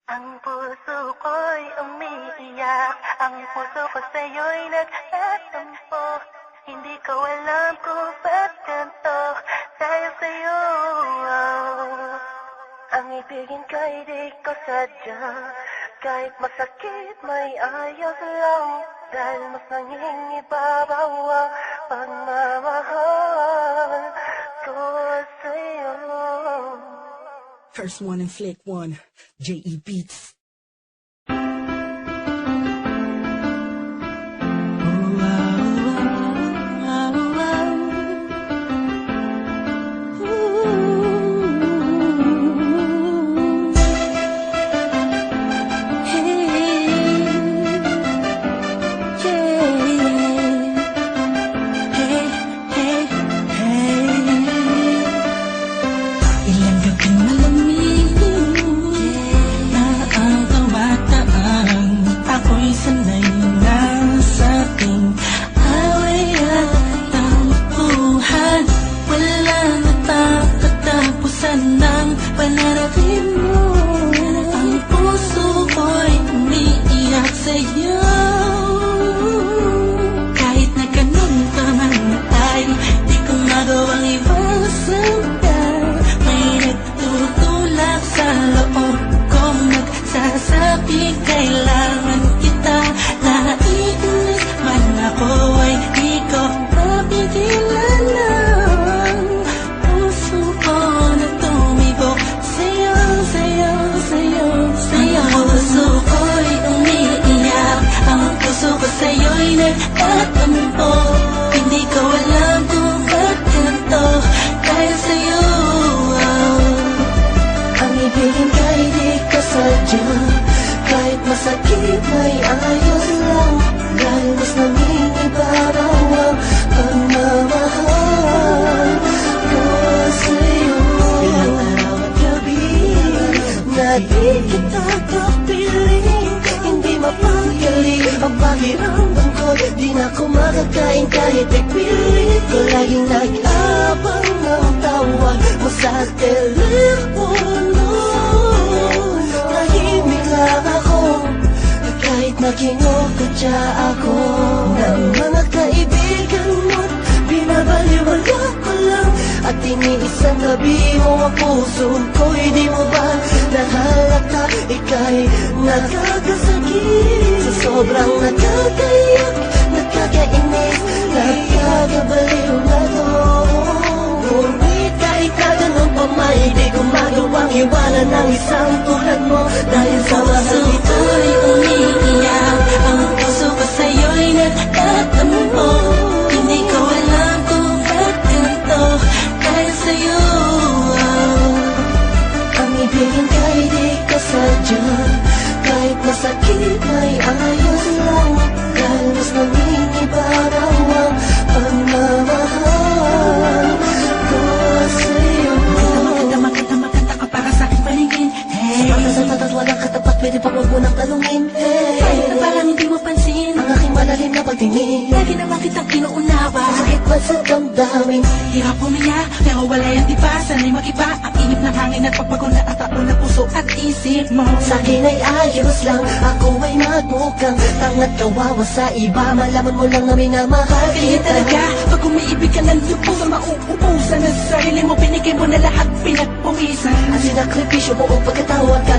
Ang puso ko'y umiiyak, ang puso ko sa'yo'y nagtatampo. Hindi ko alam kung ba't ganito, dahil sa'yo. Ang ibigin ko'y di ko sadya, kahit masakit may ayos lang, dahil mas nangingibabaw ang pagmamahal ko sa'yo. First one and flick one, J.E. Beats. Ilang gabing malamig na ang kawataang ako'y sanay na sa ating away at tampuhan. Wala na katapusan ng pananabim mo. Ang puso ko'y umiiyak sa'yo. Kahit na ganun ka man ay di ko magawang iwasan ka. May nagtutulak sa loob ko, nagsasabi kailangan kita. Naiinis man ako ay di ko mapigilan ng puso ko na tumibok sa'yo, sa'yo, sa'yo, sa'yo. Ang puso ko'y umiiyak, ang puso ko sa'yo'y nagtatampo. Hindi ko alam kung ba't ganito, dahil sa'yo. Ang ibigin ka'y di ko sadya, kahit masakit may ayos lang, dahil mas nangingibabaw ang pagmamahal ko sa'yo. Ilang araw at gabi na di kita kapiling, hindi mapanggali ang pakiramdam ko. Di na ako makakain kahit ipilit ko. Laging nag-abang ng tawag mo sa telepono. Tahimik lang ako, kahit nakingokotya ako ng mga kaibigan mo't binabaliwala ko lang. At iniisang gabi mo ang puso ko'y di mo ba nahalata? Ika'y nakakasakit sa sobrang nakakayak, nakakainis, nakakabaliw na to. Ngunit kahit na ganun pa may di ko magawang iwanan ng isang tulad mo. Dahil sa puso ko'y umiiyak, ang puso ko sa'yo'y nagtatampo. Hindi ko alam kung ba't ganito, dahil sa'yo. Ang ibigin ka'y di ko sadya, kahit masakit may ayos lang, dahil mas nangingibabaw ang pagmamahal ko sa'yo. Maganda ka para sa'king paningin. Hey, sa tatat walang katapat, pwede pa wag mo nang tanungin. Hey, kahit na parang hindi mo pansin ang aking malalim na pagtingin. Lagi naman kitang inuunawa, kahit ba sa damdamin. Hirap umiyak, pero wala yan diba? Sana'y mag-iba ang inip ng hangin at pagpagod na at taon na puso at isip mo. Sa'kin ay ayos lang, ako ay magmukhang tangat kawawa sa iba. Malaman mo lang na minamahal kita. Talaga, pag umiibig ka ng lubos, mauubusan na sa sarili mo. Binigay mo na lahat, pinagpumisan. Ang sinakripisyo mo o pagkatawag ka,